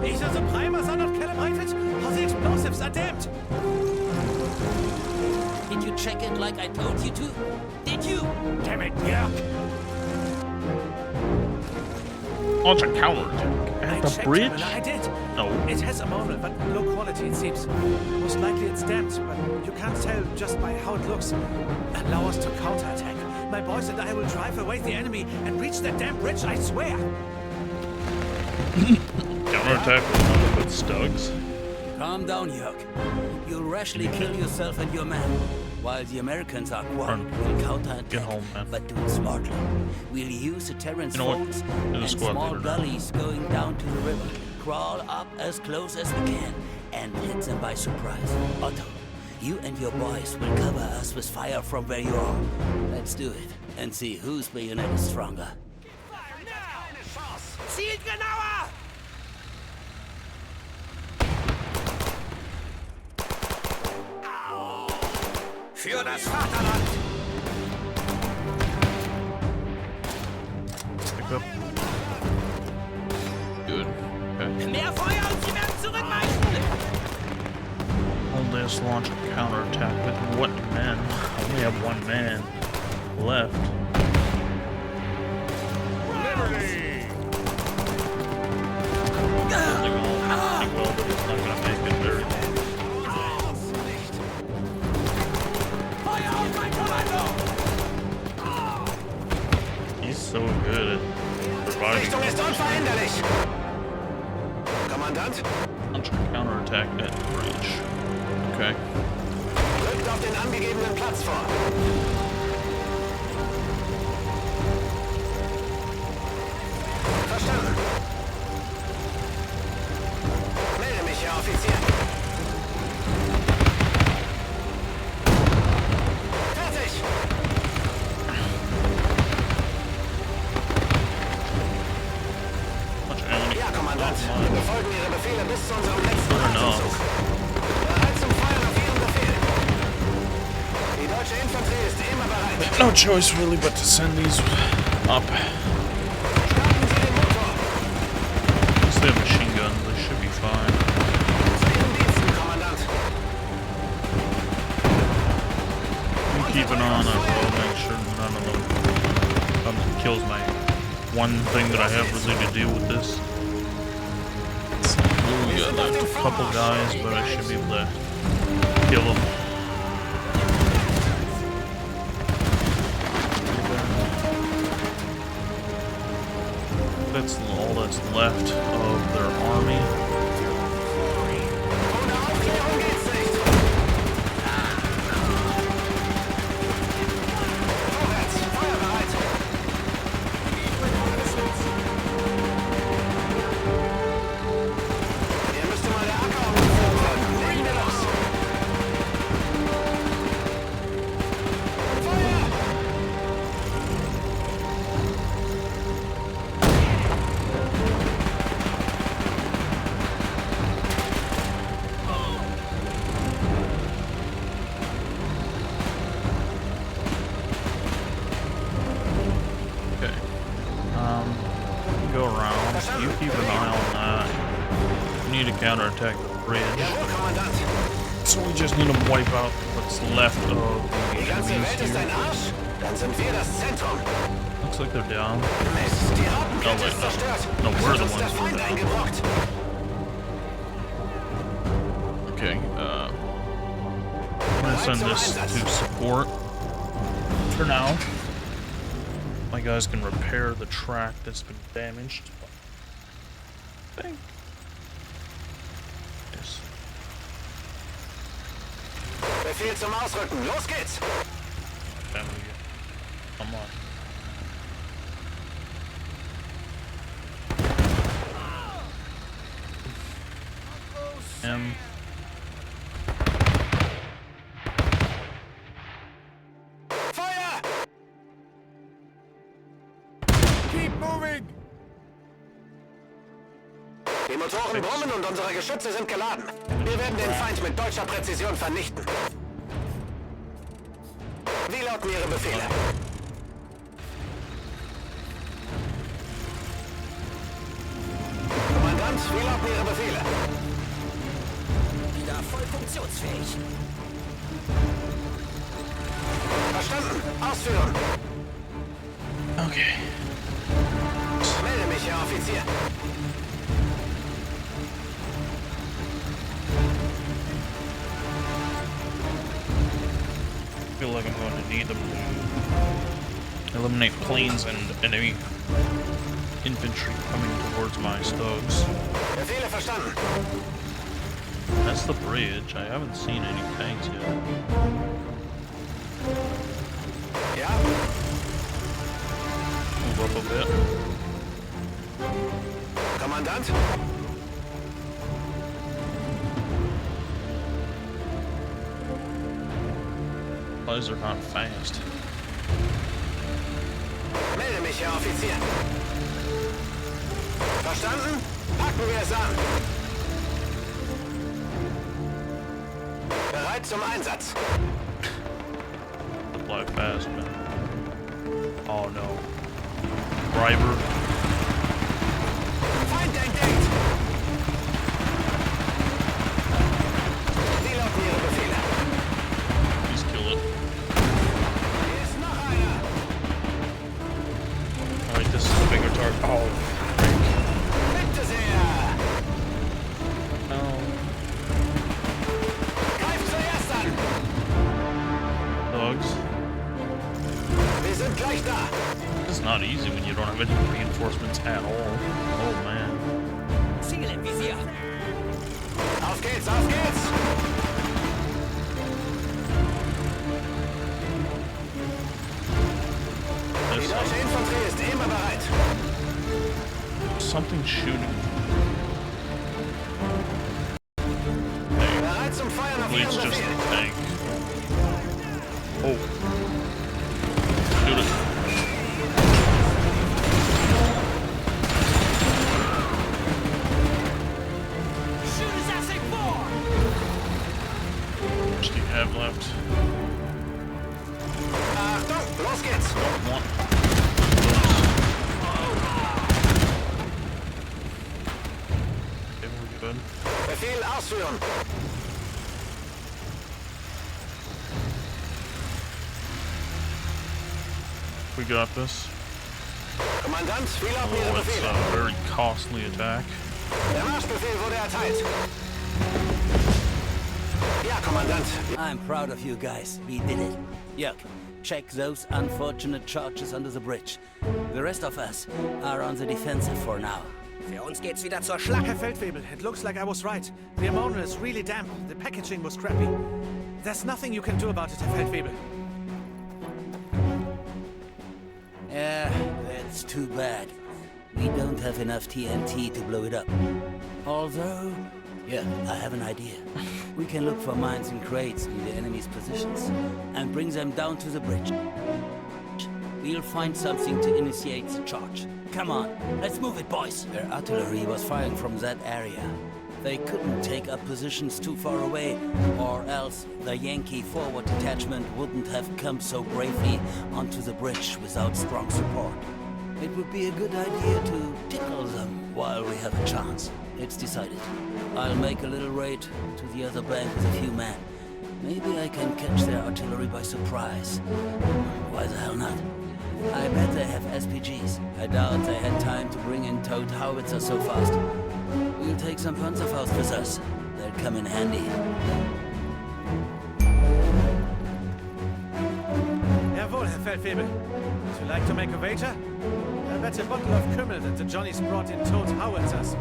Either the primers are not calibrated, or the explosives are damped. Did you check it like I told you to? Did you? Damn it, Jörg! Launch a counterattack at the checked, bridge? Müller, I did. No. It has ammonia, but low quality, it seems. Most likely it's damped, but you can't tell just by how it looks. Allow us to counterattack. My boys and I will drive away the enemy and reach that damn bridge, I swear. Counterattack with nothing but Stugs? Calm down, Jörg. You'll rashly kill yourself and your men. While the Americans are quiet, we'll counterattack, Get home, man. but do it smartly. We'll use the Terran's You know what? folds Do the and squad small leader now. gullies going down to the river. Crawl up as close as we can and hit them by surprise. Otto, you and your boys will cover us with fire from where you are. Let's do it and see whose bayonet is stronger. Zielt genauer! Für das Vaterland! Pick up. Good. Okay. Mehr Feuer und sie werden zurückweichen! Only us launch a counterattack with what men? I only have one man left. Holding on pretty well, but it's not gonna make it very long. Feuer auf mein Kommando! He's so good at surviving. Richtung ist unveränderlich. Kommandant, Launch a counterattack at the bridge. Okay. rückt auf den angegebenen Platz vor. Verstanden. Melde mich, Herr Offizier. Fertig. no choice really but to send these up. At least they have machine guns, they should be fine. You keep an eye on that road, make sure none of them kills my one thing that I have really to do with this. Ooh, we got like a couple guys, but I should be able to kill them. That's all that's left of their army. You keep an eye on that. We need to counterattack the bridge. So we just need to wipe out what's left of the enemies here. Looks like they're down. Oh wait, no. No, we're the ones who are down. Okay, I'm gonna send this to support for now. My guys can repair the track that's been damaged. I think. Yes. Befehl zum Ausrücken. Los geht's! Family. Come on. Feuer! Keep moving! Die Motoren brummen und unsere Geschütze sind geladen. Wir werden den Feind mit deutscher Präzision vernichten. Wie lauten Ihre Befehle? Kommandant, wie lauten Ihre Befehle? Wieder voll funktionsfähig. Verstanden. Ausführen. Okay. Melde mich, Herr Offizier. I feel like I'm going to need them to eliminate planes and enemy infantry coming towards my Stogs. Befehle verstanden. That's the bridge. I haven't seen any tanks yet. Ja. Move up a bit. Kommandant? Supplies are not fast. Melde mich, Herr Offizier. Verstanden? Packen wir es an. Bereit zum Einsatz. Supply fast, man. Oh no. Driver. Feind entdeckt! Wie lauten Ihre Befehle? Please kill it. Hier ist noch einer! Alright, this is a bigger target. Oh, Bitte sehr! no. Greif zuerst an! Dogs. Wir sind gleich da! It's not easy when you don't have any reinforcements at all. Oh man. Ziel im Visier. Auf geht's, auf geht's! Die There's deutsche Infanterie ist immer bereit. something shooting. Bereit zum Feuern auf It's Ihren just Befehl. a tank. Oh. Shoot it. Shoot his ass at four! What do you have left? Achtung, Los geht's! Okay, we're good. Befehl ausführen! We got this. Kommandant, wie lauten Ihre Oh, it's Befehle? a very costly attack. Der Marschbefehl wurde erteilt. Ja, Kommandant. I'm proud of you guys. We did it. Yuck. Check those unfortunate charges under the bridge. The rest of us are on the defensive for now. Für uns geht's wieder zur Schlacht. Herr Feldwebel, it looks like I was right. The ammonia is really damp. The packaging was crappy. There's nothing you can do about it, Herr Feldwebel. Yeah, that's too bad. We don't have enough TNT to blow it up. Although, yeah, I have an idea. We can look for mines and crates in the enemy's positions and bring them down to the bridge. We'll find something to initiate the charge. Come on, let's move it, boys. Their artillery was firing from that area. They couldn't take up positions too far away, or else the Yankee forward detachment wouldn't have come so bravely onto the bridge without strong support. It would be a good idea to tickle them while we have a chance. It's decided. I'll make a little raid to the other bank with a few men. Maybe I can catch their artillery by surprise. Why the hell not? I bet they have SPGs. I doubt they had time to bring in towed howitzers so fast. We'll take some Panzerfaust with us. They'll come in handy. Jawohl, Herr Feldwebel. Would you like to make a wager? I bet a bottle of Kümmel that the Johnnies brought in towed howitzers.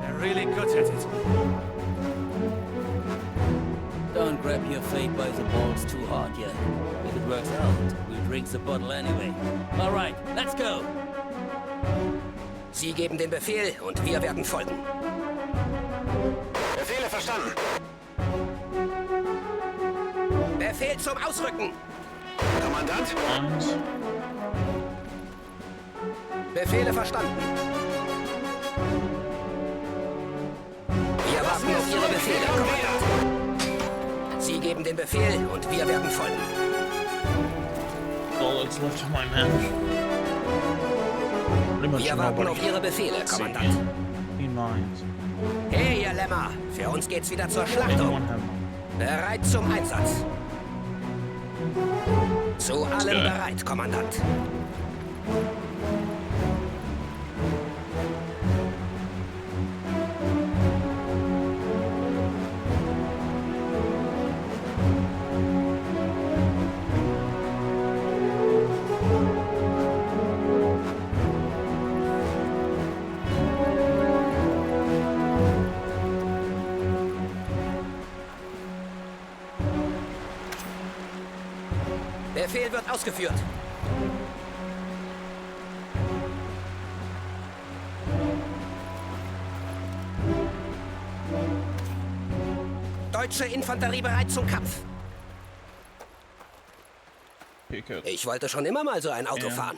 They're really good at it. Don't grab your fate by the balls too hard yet. If it works out, we'll drink the bottle anyway. All right, let's go. Sie geben den Befehl und wir werden folgen. Befehle verstanden. Befehl zum Ausrücken. Kommandant. Lines. Befehle verstanden. Wir warten auf Ihre Befehle, Kommandant. Sie geben den Befehl und wir werden folgen. All that's left of my men. Pretty much Wir warten nobody. auf Ihre Befehle, Kommandant. Mines. Hey, ihr Lämmer! Für uns geht's wieder zur Schlachtung. Anyone have mines? Bereit zum Einsatz. Zu allem Okay. bereit, Kommandant. Befehl wird ausgeführt. Deutsche Infanterie bereit zum Kampf. Ich wollte schon immer mal so ein Auto fahren.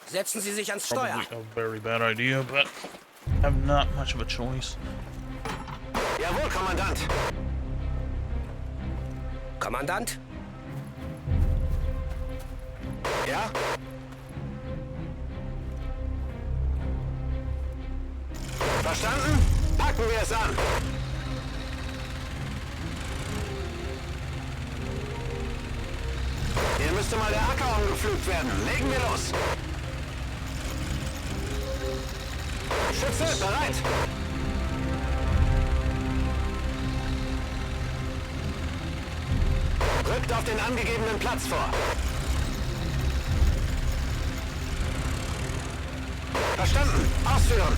Setzen Sie sich ans Steuer. Probably a very bad idea, but have not much of a choice. Jawohl, Kommandant. Kommandant? Ja? Verstanden? Packen wir es an. Hier müsste mal der Acker umgepflügt werden. Legen wir los. Schütze, bereit. Rückt auf den angegebenen Platz vor. Verstanden. Ausführen.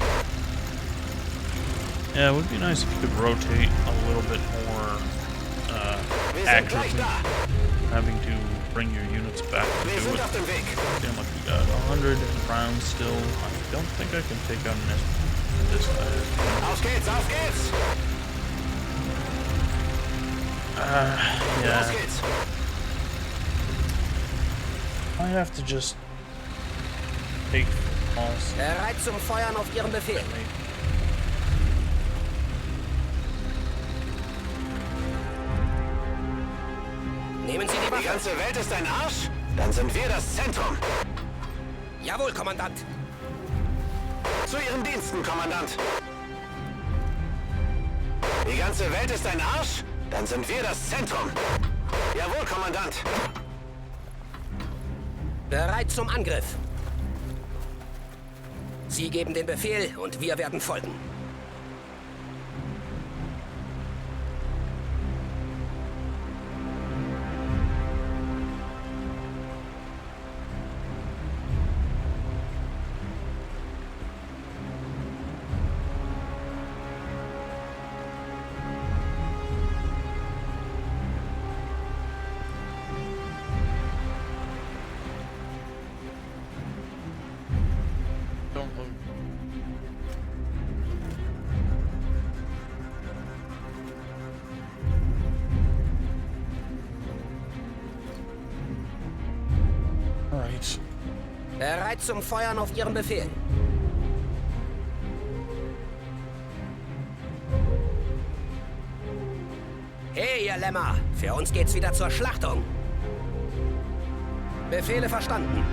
Yeah, it would be nice if you could rotate a little bit more Wir sind gleich accurately. da. Having to bring your units back to Wir do sind it. auf dem Weg. Damn, like we got 100 rounds still. I don't think I can take out this guy. Auf geht's, auf geht's. Yeah. Los geht's. I have to just take balls. Bereit zum Feuern auf Ihren Befehl. Nehmen Sie die Waffe. Die ganze Welt ist ein Arsch? Dann sind wir das Zentrum. Jawohl, Kommandant. Zu Ihren Diensten, Kommandant. Die ganze Welt ist ein Arsch? Dann sind wir das Zentrum. Jawohl, Kommandant. Bereit zum Angriff. Sie geben den Befehl und wir werden folgen. Alright. Bereit zum Feuern auf Ihren Befehl. Hey, ihr Lämmer! Für uns geht's wieder zur Schlachtung. Befehle verstanden.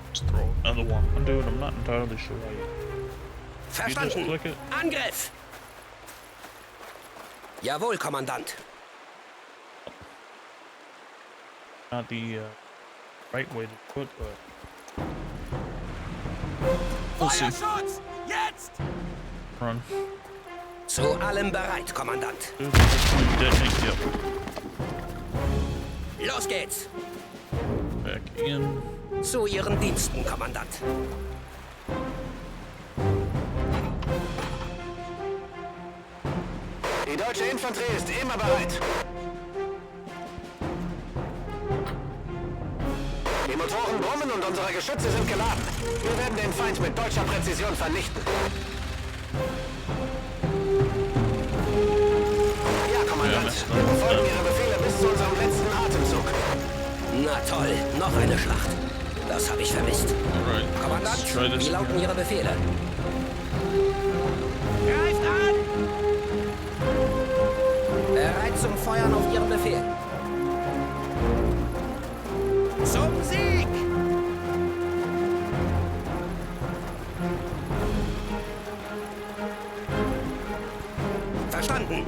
Let's throw another one. Dude, I'm not entirely sure how you Verstanden. click it. Angriff! Jawohl, Kommandant. Not the right way to put, but we'll see. Feuerschutz! Jetzt! Run. Zu allem bereit, Kommandant. Dude, this one detonate. Yep. Los geht's. Back in. Zu Ihren Diensten, Kommandant. Die deutsche Infanterie ist immer bereit. Die Motoren brummen und unsere Geschütze sind geladen. Wir werden den Feind mit deutscher Präzision vernichten. Ja, Kommandant. Wir befolgen Ihre Befehle bis zu unserem letzten Atemzug. Na toll, noch eine Schlacht. Das habe ich vermisst. Alright. Kommandant, Let's try this wie lauten again. Ihre Befehle? Greift an! Bereit zum Feuern auf Ihren Befehl. Zum Sieg! Verstanden.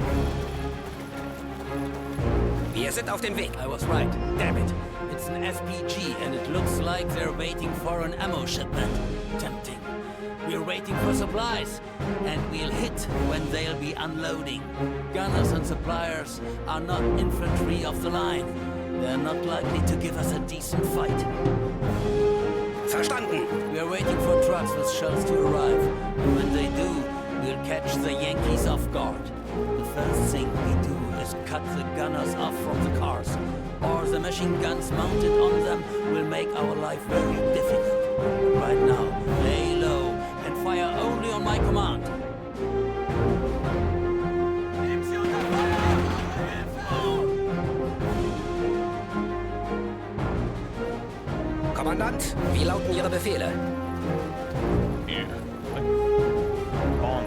Wir sind auf dem Weg. I was right. Damn it. It's an SPG and it looks like they're waiting for an ammo shipment. Tempting. We're waiting for supplies and we'll hit when they'll be unloading. Gunners and suppliers are not infantry of the line. They're not likely to give us a decent fight. Verstanden. We're waiting for trucks with shells to arrive. And when they do, we'll catch the Yankees off guard. The first thing we do is cut the gunners off from the cars, or the machine guns mounted on them will make our life very difficult. Right now, lay low and fire only on my command. Nehmen Sie unter Feuer! Kommandant, wie lauten Ihre Befehle? Here. On.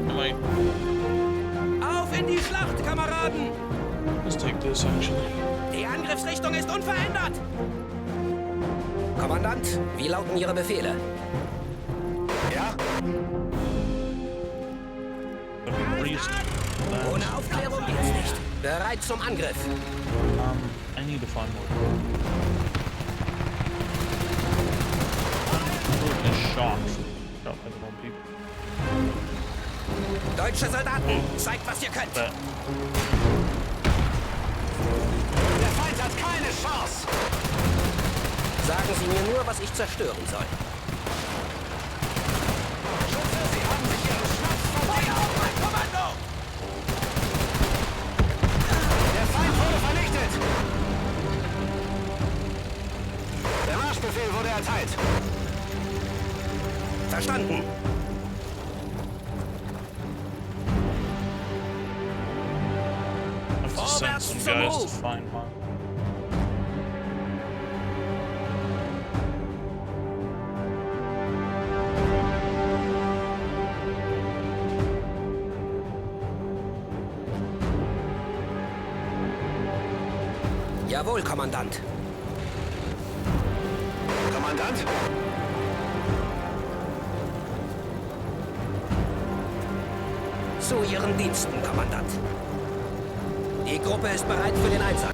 I might Auf in die Schlacht, Kameraden! let's take this actually. Die Angriffsrichtung ist unverändert! Kommandant, wie lauten Ihre Befehle? Ja? The priest. Ohne Aufklärung geht's nicht. Bereit zum Angriff. I need to find more. I'm shocked. Shot by the wrong people. Deutsche Soldaten, zeigt, was ihr könnt. That. Der Feind hat keine Chance. Sagen Sie mir nur, was ich zerstören soll. Schütze, Sie haben sich Ihren Schnaps verdient. Feuer auf mein Kommando! Der Feind wurde vernichtet. Der Marschbefehl wurde erteilt. Verstanden. I have to send some guys to find mine. Jawohl, Kommandant. Kommandant? Zu Ihren Diensten, Kommandant. Die Gruppe ist bereit für den Einsatz.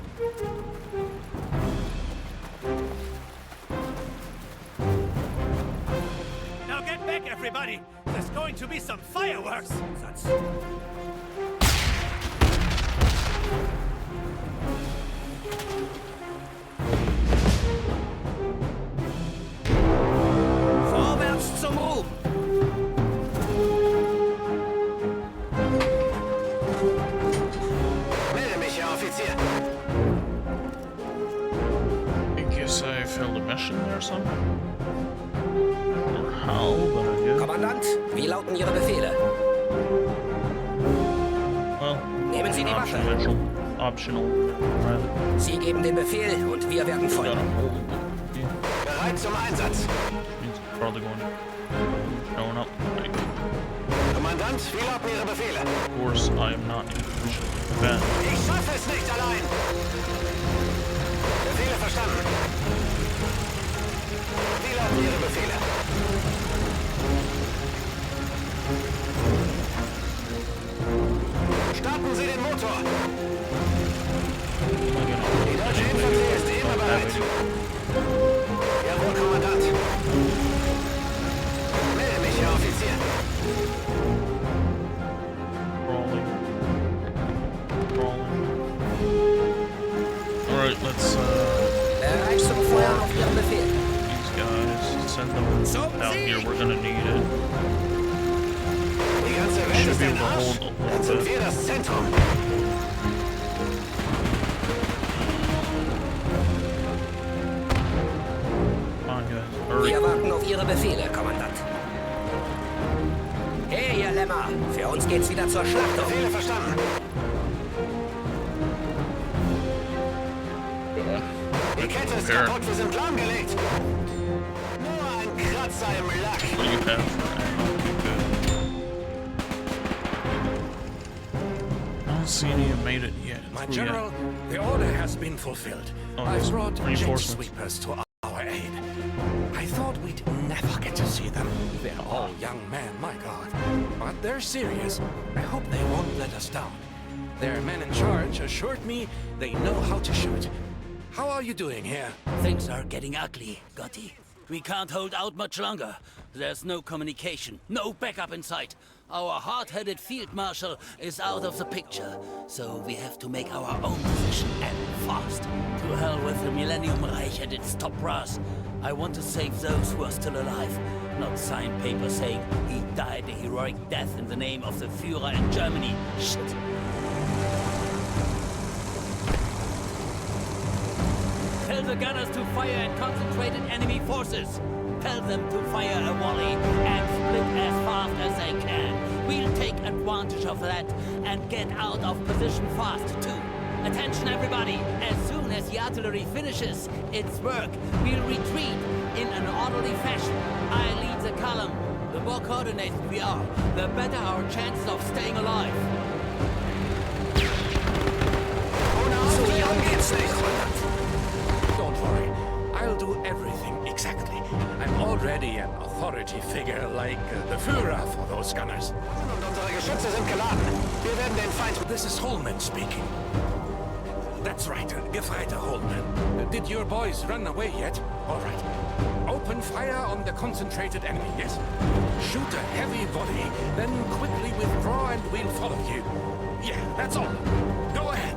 Now get back, everybody! There's going to be some fireworks! Vorwärts zum Ruhm! Melde mich, Herr Offizier. I guess I failed a mission there or something? Or how, but I did. Kommandant, wie lauten Ihre Befehle? Well, Nehmen Sie die Waffe. Optional, rather. Sie geben den Befehl und wir werden Got folgen. a hold. Yeah, Bereit zum Einsatz. means probably going showing up. Like, Kommandant, wie lauten Ihre Befehle? of course, I am not in position to defend. Ich schaffe es nicht allein. Befehle verstanden. Wie lauten Ihre Befehle? Starten Sie den Motor. Die deutsche Infanterie ist immer bereit. Jawohl, Kommandant. Melde mich, Herr Offizier. Crawling. Alright, let's Bereit zum Feuer auf Ihren Befehl. these guys send them down here. We're gonna need it. Die ganze Welt Should ist be ein able to Arsch. hold a Dann little sind bit. wir das Zentrum. Come on, guys. Hurry. Wir warten auf Ihre Befehle, Kommandant. Hey, ihr Lämmer! Für uns geht's wieder zur Schlachtung. Befehle verstanden. Die Kette ist Fair. kaputt, wir sind lahmgelegt. Nur ein Kratzer im Lack. What do you have for ammo? Good. I don't see any have made it yet. My Who we got? general, the order has been fulfilled. Oh, I there's brought jet reinforcements. sweepers to our aid. I thought we'd never get to see them. They're all young men, my God. But they're serious. I hope they won't let us down. Their men in charge assured me they know how to shoot. How are you doing here? Things are getting ugly, Gotti. We can't hold out much longer. There's no communication, no backup in sight. Our hard-headed field marshal is out of the picture, so we have to make our own position and fast. To hell with the Millennium Reich and its top brass. I want to save those who are still alive, not sign papers saying he died a heroic death in the name of the Führer in Germany. Shit. Tell the gunners to fire at concentrated enemy forces. Tell them to fire a volley and split as fast as they can. We'll take advantage of that and get out of position fast, too. Attention, everybody. As soon as the artillery finishes its work, we'll retreat in an orderly fashion. I lead the column. The more coordinated we are, the better our chances of staying alive. Zu Ihren Diensten, Kommandant. Don't worry. I'll do everything exactly. I'm already an authority figure like the Führer for those gunners. Und unsere Geschütze sind geladen. Wir werden den Feind... This is Holman speaking. That's right, Gefreiter Holman. Did your boys run away yet? All right. Open fire on the concentrated enemy, yes. Shoot a heavy volley, then quickly withdraw and we'll follow you. Yeah, that's all. Go ahead.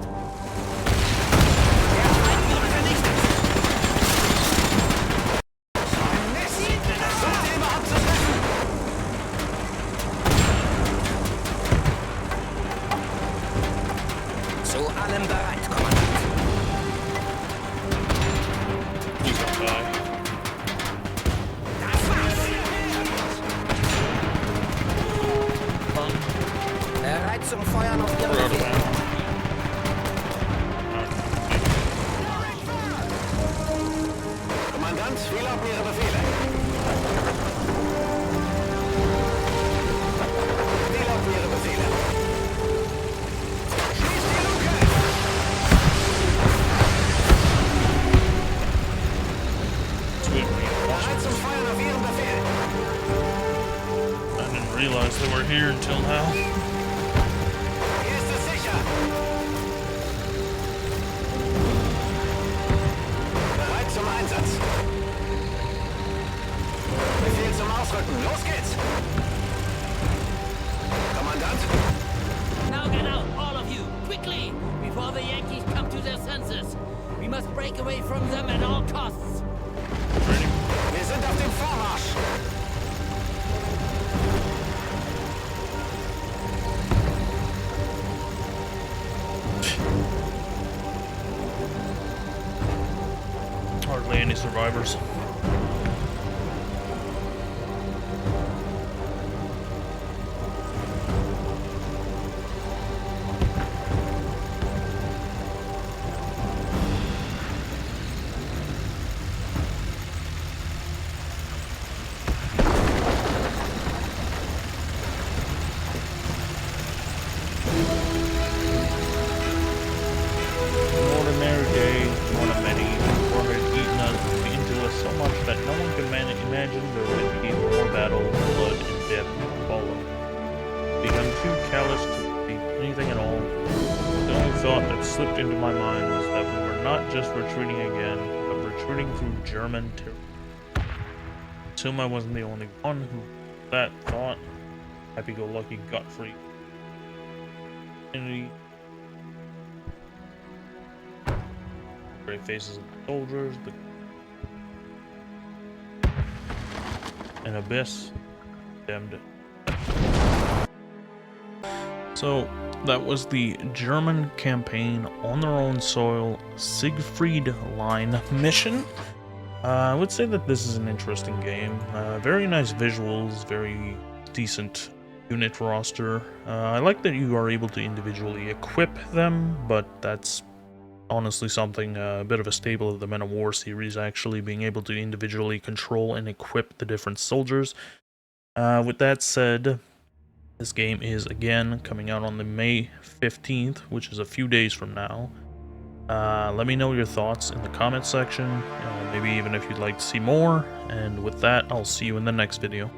Zu allem bereit, Kommandant. He's gonna die. Das war's. Bereit zum Feuern auf Ihren We're out of Befehl. ammo. Kommandant, wie lauten Ihre Befehle? Wie lauten Ihre Befehle? Schließt die Luke! we're here until now. Hier ist es sicher. Bereit zum Einsatz. Befehl zum Ausrücken. Los geht's. Kommandant? Now get out, all of you, quickly, before the Yankees come to their senses. We must break away from them at all costs. Wir sind auf dem Vormarsch. Hardly any survivors. Imagine there would be more battle, blood, and death to follow. Become too callous to be anything at all. The only thought that slipped into my mind was that we were not just retreating again, but retreating through German territory. Assume I wasn't the only one who that thought. Happy-go-lucky, gut-free. Great faces of the soldiers, an abyss, damned it. So that was the German campaign on their own soil, Siegfried Line mission. I would say that this is an interesting game. Very nice visuals, very decent unit roster. I like that you are able to individually equip them, but that's honestly something, a bit of a staple of the Men of War series, actually being able to individually control and equip the different soldiers. With that said, this game is again coming out on the May 15th, which is a few days from now. Let me know your thoughts in the comment section, maybe even if you'd like to see more, and with that, I'll see you in the next video.